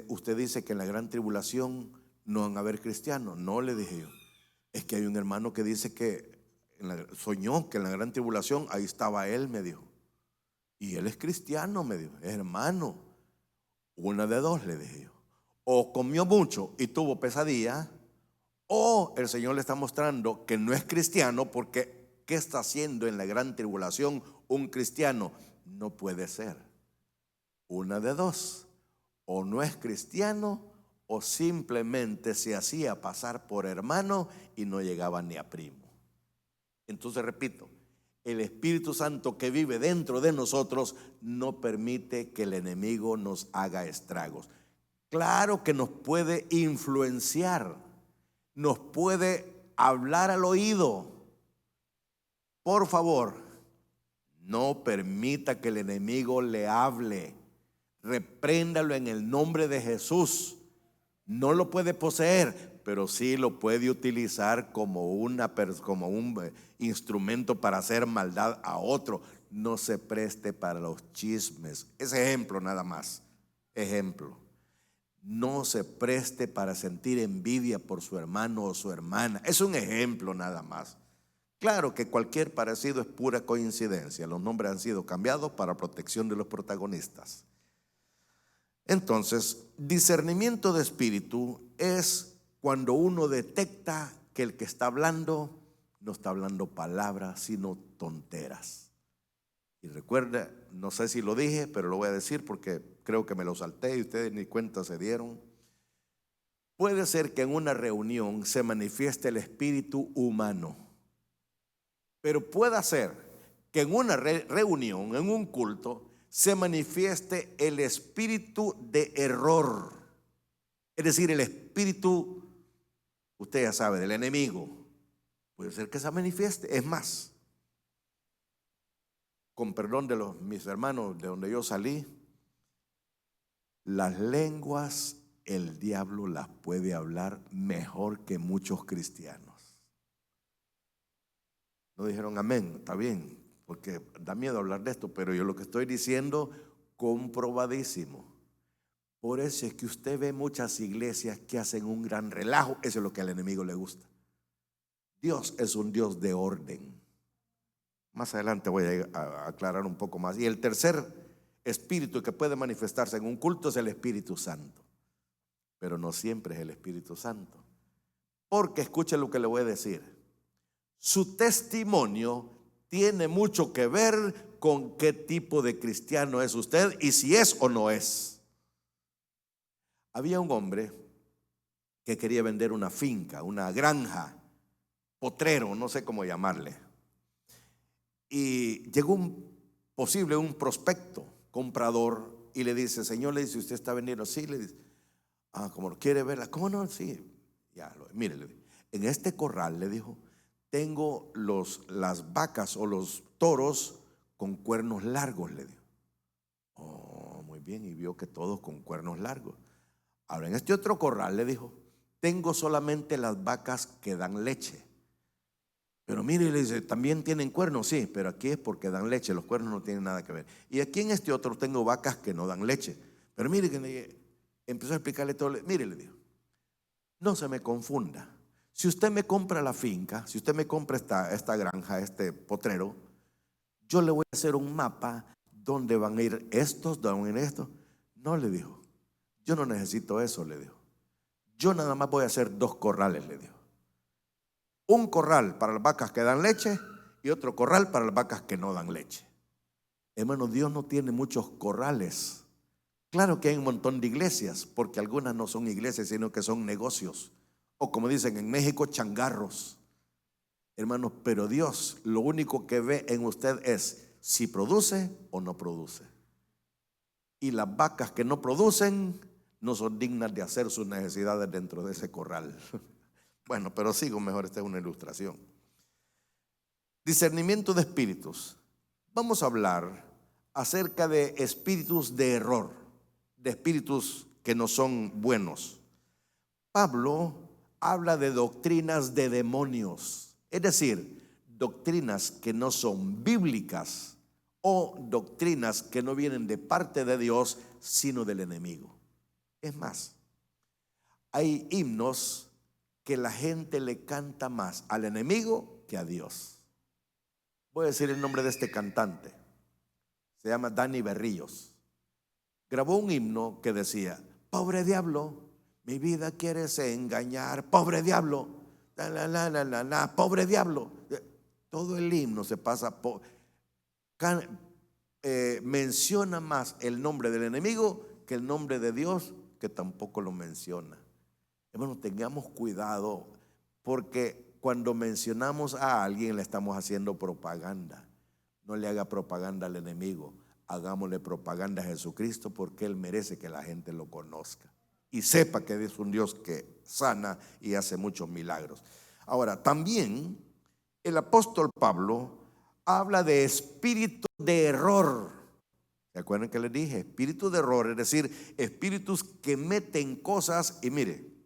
usted dice que en la gran tribulación no van a haber cristianos. No, le dije yo, es que hay un hermano que dice que soñó que en la gran tribulación ahí estaba él, me dijo, y él es cristiano, me dijo, es hermano. Una de dos, le dije yo, o comió mucho y tuvo pesadilla, o el Señor le está mostrando que no es cristiano, porque ¿qué está haciendo en la gran tribulación un cristiano? No puede ser. Una de dos, o no es cristiano o simplemente se hacía pasar por hermano y no llegaba ni a primo. Entonces repito, el Espíritu Santo que vive dentro de nosotros no permite que el enemigo nos haga estragos. Claro que nos puede influenciar, nos puede hablar al oído. Por favor, no permita que el enemigo le hable. Repréndalo en el nombre de Jesús. No lo puede poseer, pero sí lo puede utilizar como un instrumento para hacer maldad a otro. No se preste para los chismes. Es ejemplo nada más. Ejemplo. No se preste para sentir envidia por su hermano o su hermana. Es un ejemplo nada más. Claro que cualquier parecido es pura coincidencia. Los nombres han sido cambiados para protección de los protagonistas. Entonces, discernimiento de espíritu es cuando uno detecta que el que está hablando no está hablando palabras, sino tonteras. Y recuerda, no sé si lo dije, pero lo voy a decir porque creo que me lo salté y ustedes ni cuenta se dieron. Puede ser que en una reunión se manifieste el espíritu humano, pero puede ser que en una reunión, en un culto, se manifieste el espíritu de error. Es decir, el espíritu, usted ya sabe, del enemigo. Puede ser que se manifieste. Es más, con perdón de mis hermanos de donde yo salí, las lenguas el diablo las puede hablar mejor que muchos cristianos. No dijeron amén, está bien, porque da miedo hablar de esto, pero yo lo que estoy diciendo, comprobadísimo. Por eso es que usted ve muchas iglesias que hacen un gran relajo. Eso es lo que al enemigo le gusta. Dios es un Dios de orden. Más adelante voy a aclarar un poco más. Y el tercer espíritu que puede manifestarse en un culto es el Espíritu Santo. Pero no siempre es el Espíritu Santo. Porque escuche lo que le voy a decir. Su testimonio tiene mucho que ver con qué tipo de cristiano es usted y si es o no es. Había un hombre que quería vender una finca, una granja, potrero, no sé cómo llamarle. Y llegó un prospecto, comprador, y le dice, señor, le dice, ¿usted está vendiendo? Sí, le dice. ¿Cómo quiere verla? ¿Cómo no? Sí. Mire, en este corral, le dijo, tengo las vacas o los toros con cuernos largos, le dijo. Oh, muy bien, y vio que todos con cuernos largos. Ahora, en este otro corral, le dijo, tengo solamente las vacas que dan leche. Pero mire, le dice, ¿también tienen cuernos? Sí, pero aquí es porque dan leche, los cuernos no tienen nada que ver. Y aquí en este otro tengo vacas que no dan leche. Pero mire, que empezó a explicarle todo. Mire, le dijo, no se me confunda. Si usted me compra la finca, si usted me compra esta granja, este potrero, yo le voy a hacer un mapa donde van a ir estos, donde van a ir estos. No, le dijo, yo no necesito eso, le dijo. Yo nada más voy a hacer 2 corrales, le dijo. Un corral para las vacas que dan leche y otro corral para las vacas que no dan leche. Hermano, Dios no tiene muchos corrales. Claro que hay un montón de iglesias, porque algunas no son iglesias, sino que son negocios. o como dicen en México, changarros. Hermanos, pero Dios lo único que ve en usted es si produce o no produce. Y las vacas que no producen no son dignas de hacer sus necesidades dentro de ese corral. Bueno, pero sigo mejor, esta es una ilustración. Discernimiento de espíritus. Vamos a hablar acerca de espíritus de error, de espíritus que no son buenos. Pablo habla de doctrinas de demonios, es decir, doctrinas que no son bíblicas o doctrinas que no vienen de parte de Dios, sino del enemigo. Es más, hay himnos que la gente le canta más al enemigo que a Dios. Voy a decir el nombre de este cantante. Se llama Dani Berríos. Grabó un himno que decía: pobre diablo, mi vida quieres engañar, pobre diablo, pobre diablo. Todo el himno se pasa menciona más el nombre del enemigo que el nombre de Dios, que tampoco lo menciona. Hermanos, tengamos cuidado, porque cuando mencionamos a alguien le estamos haciendo propaganda. No le haga propaganda al enemigo, hagámosle propaganda a Jesucristo, porque Él merece que la gente lo conozca y sepa que es un Dios que sana y hace muchos milagros. Ahora, también el apóstol Pablo habla de espíritu de error. ¿Se acuerdan que les dije? Espíritu de error, es decir, espíritus que meten cosas. Y mire,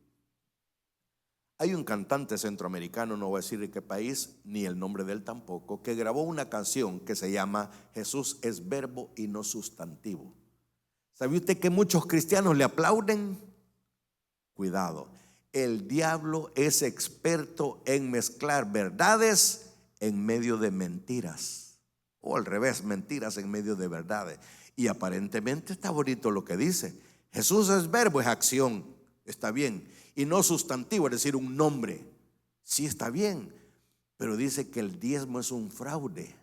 hay un cantante centroamericano, no voy a decir de qué país, ni el nombre de él tampoco, que grabó una canción que se llama Jesús es verbo y no sustantivo. ¿Sabe usted que muchos cristianos le aplauden? Cuidado, el diablo es experto en mezclar verdades en medio de mentiras, o al revés, mentiras en medio de verdades. Y aparentemente está bonito lo que dice. Jesús es verbo, es acción, está bien. Y no sustantivo, es decir, un nombre. Sí, está bien, pero dice que el diezmo es un fraude.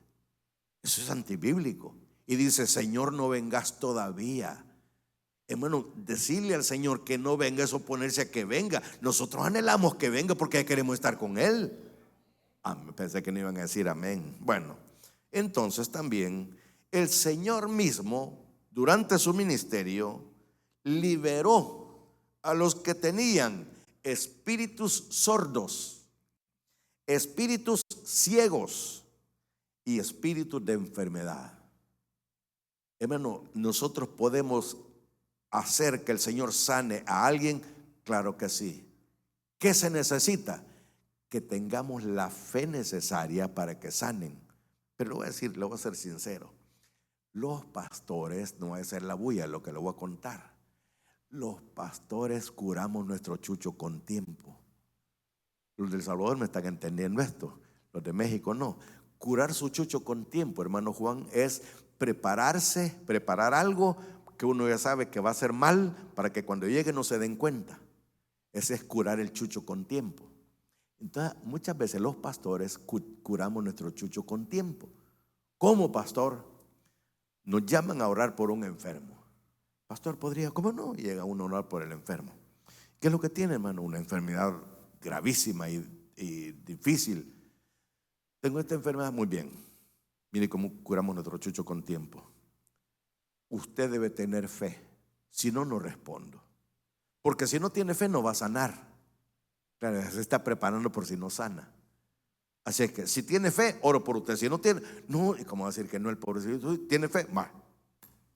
Eso es antibíblico. Y dice: Señor, no vengas todavía. Hermano, decirle al Señor que no venga es oponerse a que venga. Nosotros anhelamos que venga porque queremos estar con Él. Pensé que no iban a decir amén. Bueno, entonces también el Señor mismo, durante su ministerio, liberó a los que tenían espíritus sordos, espíritus ciegos y espíritus de enfermedad. Hermano, nosotros podemos hacer que el Señor sane a alguien, claro que sí. ¿Qué se necesita? Que tengamos la fe necesaria para que sanen. Pero le voy a ser sincero, los pastores, no va a ser la bulla lo que le voy a contar, los pastores curamos nuestro chucho con tiempo. Los del Salvador me están entendiendo esto, los de México no. Curar su chucho con tiempo, hermano Juan, es preparar algo que uno ya sabe que va a ser mal, para que cuando llegue no se den cuenta. Ese es curar el chucho con tiempo. Entonces, muchas veces los pastores curamos nuestro chucho con tiempo. ¿Cómo, pastor? Nos llaman a orar por un enfermo. Pastor, ¿podría? ¿Cómo no? Llega uno a orar por el enfermo. ¿Qué es lo que tiene, hermano? Una enfermedad gravísima y difícil. Tengo esta enfermedad. Muy bien. Mire cómo curamos nuestro chucho con tiempo. Usted debe tener fe. Si no, no respondo. Porque si no tiene fe, no va a sanar. Claro, se está preparando por si no sana. Así es que si tiene fe, oro por usted. Si no tiene, no, ¿y cómo va a decir que no el pobrecito? ¿Tiene fe? Va,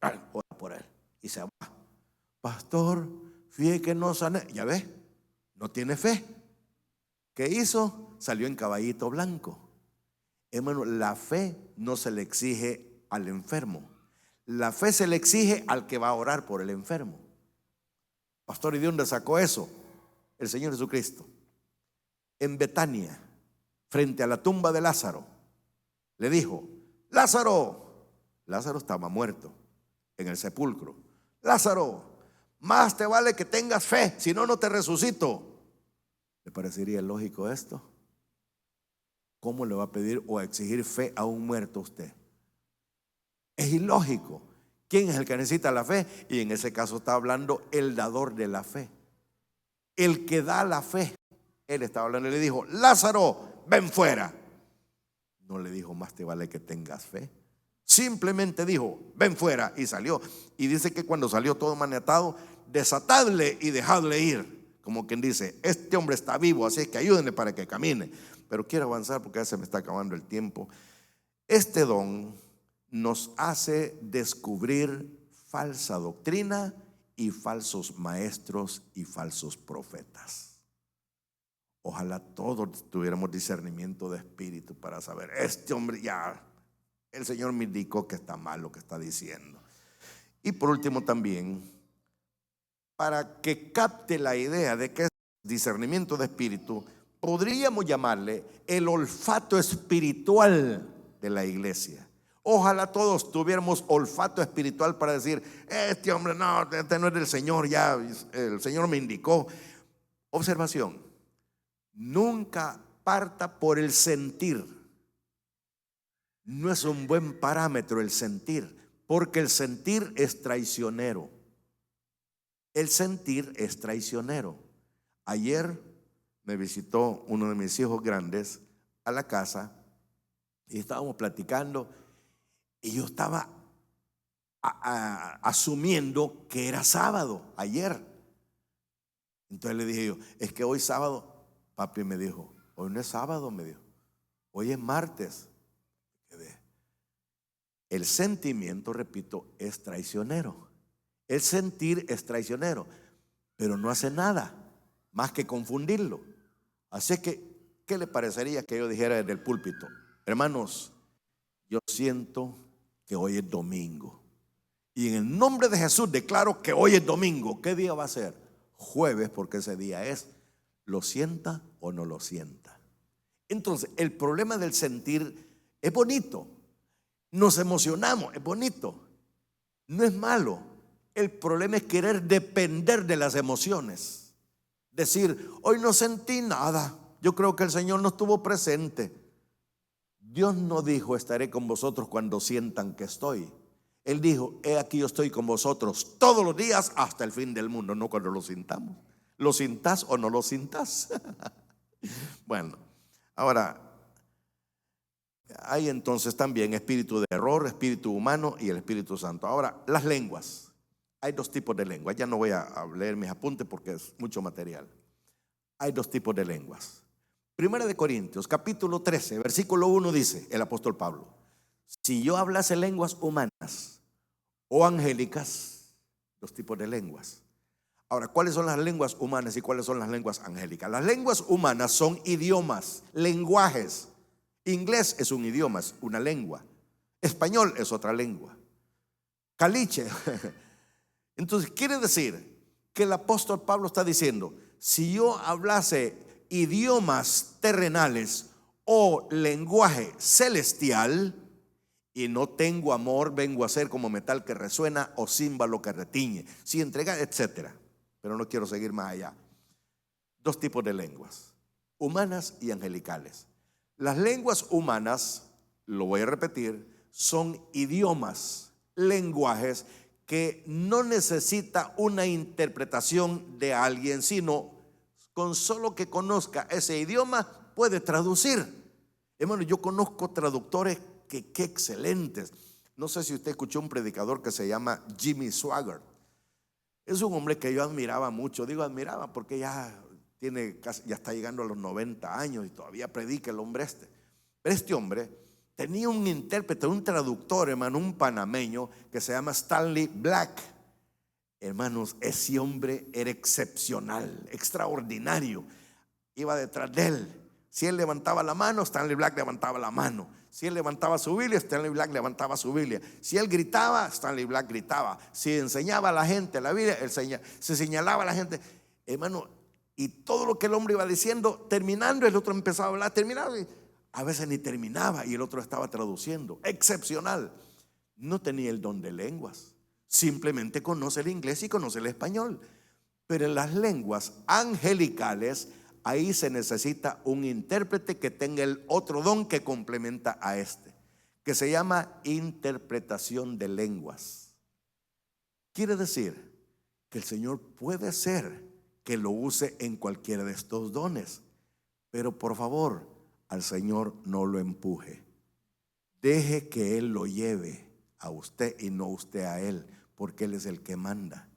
ora por él. Y se va. Pastor, fíjate que no sana. Ya ve, no tiene fe. ¿Qué hizo? Salió en caballito blanco. Hermano, la fe no se le exige al enfermo. La fe se le exige al que va a orar por el enfermo. Pastor, ¿y de dónde sacó eso? El Señor Jesucristo. En Betania, frente a la tumba de Lázaro, le dijo: Lázaro. Lázaro estaba muerto en el sepulcro. Lázaro, más te vale que tengas fe, si no, no te resucito. ¿Le parecería lógico esto? ¿Cómo le va a pedir o a exigir fe a un muerto usted? Es ilógico. ¿Quién es el que necesita la fe? Y en ese caso está hablando el dador de la fe, el que da la fe. Él estaba hablando y le dijo: Lázaro, ven fuera. No le dijo: más te vale que tengas fe. Simplemente dijo: ven fuera, y salió. Y dice que cuando salió todo maniatado, desatadle y dejadle ir. Como quien dice: este hombre está vivo, así es que ayúdenle para que camine. Pero quiero avanzar porque ya se me está acabando el tiempo. Este don nos hace descubrir falsa doctrina y falsos maestros y falsos profetas. Ojalá todos tuviéramos discernimiento de espíritu para saber: este hombre ya, el Señor me indicó que está mal lo que está diciendo. Y por último también, para que capte la idea de que es discernimiento de espíritu, podríamos llamarle el olfato espiritual de la iglesia. Ojalá todos tuviéramos olfato espiritual para decir: este hombre no, este no es del Señor, ya el Señor me indicó. Observación: nunca parta por el sentir. No es un buen parámetro el sentir, porque el sentir es traicionero. El sentir es traicionero. Ayer me visitó uno de mis hijos grandes a la casa y estábamos platicando, y yo estaba asumiendo que era sábado ayer. Entonces le dije yo: es que hoy sábado. Papi me dijo: hoy no es sábado, me dijo, hoy es martes. El sentimiento, repito, es traicionero. El sentir es traicionero, pero no hace nada más que confundirlo. Así que, ¿qué le parecería que yo dijera desde el púlpito: hermanos, yo siento que hoy es domingo, y en el nombre de Jesús declaro que hoy es domingo? ¿Qué día va a ser? Jueves, porque ese día es. ¿Lo sienta o no lo sienta? Entonces, el problema del sentir es bonito. Nos emocionamos, es bonito, no es malo. El problema es querer depender de las emociones. Decir: hoy no sentí nada, yo creo que el Señor no estuvo presente. Dios no dijo: estaré con vosotros cuando sientan que estoy. Él dijo: he aquí yo estoy con vosotros todos los días hasta el fin del mundo. No cuando lo sintamos. Lo sintas o no lo sintas. Bueno, ahora hay entonces también espíritu de error, espíritu humano y el Espíritu Santo. Ahora, las lenguas. Hay dos tipos de lenguas. Ya no voy a leer mis apuntes porque es mucho material. Hay dos tipos de lenguas. Primera de Corintios, capítulo 13, versículo 1 dice el apóstol Pablo: si yo hablase lenguas humanas o angélicas, dos tipos de lenguas. Ahora, ¿cuáles son las lenguas humanas y cuáles son las lenguas angélicas? Las lenguas humanas son idiomas, lenguajes. Inglés es un idioma, es una lengua. Español es otra lengua. Caliche. Entonces quiere decir que el apóstol Pablo está diciendo: si yo hablase idiomas terrenales o lenguaje celestial y no tengo amor, vengo a ser como metal que resuena o címbalo que retiñe, si entrega, etcétera. Pero no quiero seguir más allá. Dos tipos de lenguas: humanas y angelicales. Las lenguas humanas, lo voy a repetir, son idiomas, lenguajes que no necesita una interpretación de alguien, sino con solo que conozca ese idioma puede traducir. Hermano, yo conozco traductores que qué excelentes. No sé si usted escuchó un predicador que se llama Jimmy Swaggart. Es un hombre que yo admiraba mucho. Digo admiraba porque ya está llegando a los 90 años y todavía predica el hombre este. Pero este hombre tenía un intérprete, un traductor, hermano, un panameño que se llama Stanley Black. Hermanos, ese hombre era excepcional, extraordinario. Iba detrás de él. Si él levantaba la mano, Stanley Black levantaba la mano. Si él levantaba su Biblia, Stanley Black levantaba su Biblia. Si él gritaba, Stanley Black gritaba. Si enseñaba a la gente la Biblia, se señalaba a la gente. Hermano, y todo lo que el hombre iba diciendo, terminando, el otro empezaba a hablar, terminaba. A veces ni terminaba y el otro estaba traduciendo. Excepcional. No tenía el don de lenguas. Simplemente conoce el inglés y conoce el español. Pero en las lenguas angelicales, ahí se necesita un intérprete que tenga el otro don que complementa a este, que se llama interpretación de lenguas. Quiere decir que el Señor puede ser que lo use en cualquiera de estos dones. Pero por favor, al Señor no lo empuje. Deje que Él lo lleve a usted y no usted a Él, porque Él es el que manda.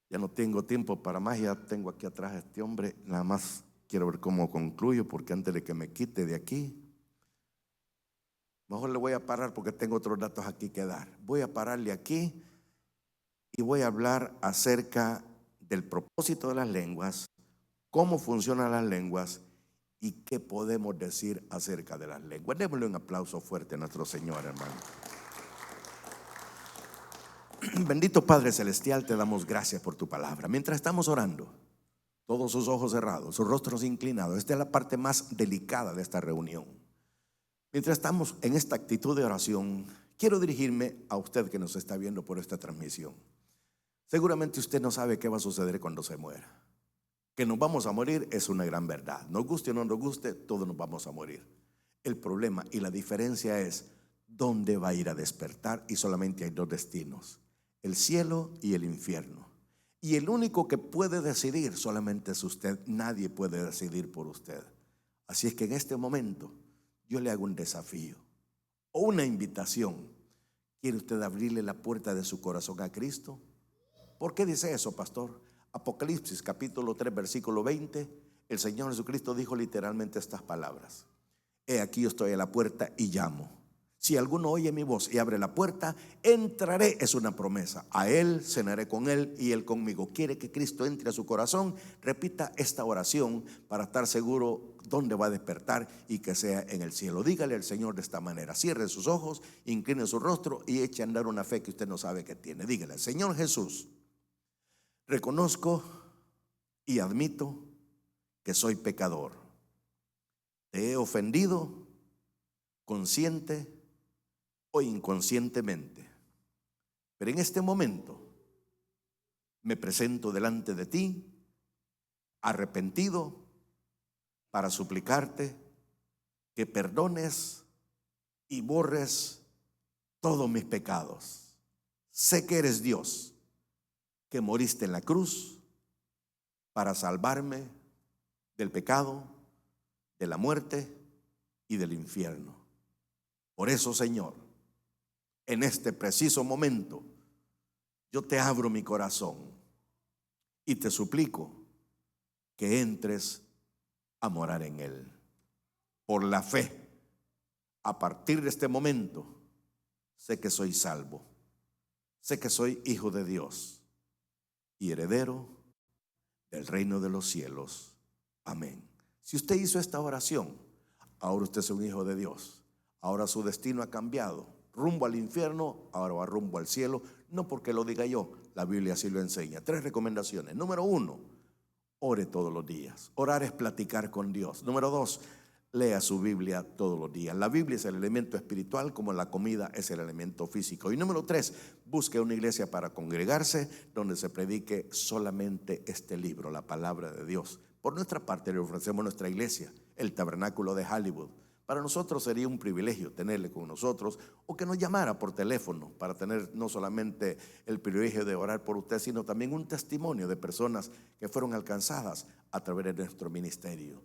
Ya no tengo tiempo para más, ya tengo aquí atrás a este hombre. Nada más quiero ver cómo concluyo, porque antes de que me quite de aquí, mejor le voy a parar porque tengo otros datos aquí que dar. Voy a pararle aquí y voy a hablar acerca del propósito de las lenguas, cómo funcionan las lenguas y qué podemos decir acerca de las lenguas. Démosle un aplauso fuerte a nuestro Señor, hermano. Bendito Padre Celestial, te damos gracias por tu palabra. Mientras estamos orando, todos sus ojos cerrados, sus rostros inclinados, esta es la parte más delicada de esta reunión. Mientras estamos en esta actitud de oración, quiero dirigirme a usted que nos está viendo por esta transmisión. Seguramente usted no sabe qué va a suceder cuando se muera. Que nos vamos a morir es una gran verdad. Nos guste o no nos guste, todos nos vamos a morir. El problema y la diferencia es dónde va a ir a despertar, y solamente hay dos destinos: el cielo y el infierno. Y el único que puede decidir solamente es usted. Nadie puede decidir por usted. Así es que en este momento yo le hago un desafío o una invitación. ¿Quiere usted abrirle la puerta de su corazón a Cristo? ¿Por qué dice eso, pastor? Apocalipsis capítulo 3 versículo 20, el Señor Jesucristo dijo literalmente estas palabras: he aquí yo estoy a la puerta y llamo. Si alguno oye mi voz y abre la puerta, entraré. Es una promesa. A Él cenaré con Él y Él conmigo. ¿Quiere que Cristo entre a su corazón? Repita esta oración para estar seguro dónde va a despertar y que sea en el cielo. Dígale al Señor de esta manera. Cierre sus ojos, incline su rostro y eche a andar una fe que usted no sabe que tiene. Dígale: Señor Jesús, reconozco y admito que soy pecador. Te he ofendido consciente o inconscientemente. Pero en este momento me presento delante de ti arrepentido para suplicarte que perdones y borres todos mis pecados. Sé que eres Dios, que moriste en la cruz para salvarme del pecado, de la muerte y del infierno. Por eso, Señor, en este preciso momento yo te abro mi corazón y te suplico que entres a morar en él. Por la fe, a partir de este momento, sé que soy salvo, sé que soy hijo de Dios y heredero del reino de los cielos. Amén. Si usted hizo esta oración, ahora usted es un hijo de Dios. Ahora su destino ha cambiado. Rumbo al infierno, ahora va rumbo al cielo. No porque lo diga yo, la Biblia así lo enseña. 3 recomendaciones. Número 1, ore todos los días. Orar es platicar con Dios. Número 2, lea su Biblia todos los días. La Biblia es el elemento espiritual como la comida es el elemento físico. Y número 3, busque una iglesia para congregarse donde se predique solamente este libro, la palabra de Dios. Por nuestra parte le ofrecemos nuestra iglesia, el Tabernáculo de Hollywood. Para nosotros sería un privilegio tenerle con nosotros o que nos llamara por teléfono para tener no solamente el privilegio de orar por usted, sino también un testimonio de personas que fueron alcanzadas a través de nuestro ministerio.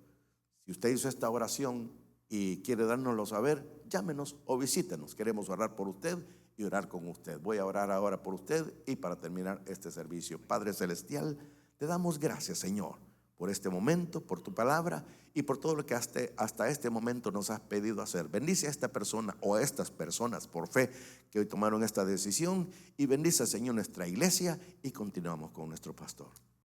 Si usted hizo esta oración y quiere dárnoslo saber, llámenos o visítenos. Queremos orar por usted y orar con usted. Voy a orar ahora por usted y para terminar este servicio. Padre Celestial, te damos gracias, Señor, por este momento, por tu palabra y por todo lo que hasta este momento nos has pedido hacer. Bendice a esta persona o a estas personas por fe que hoy tomaron esta decisión y bendice, Señor, nuestra iglesia y continuamos con nuestro pastor.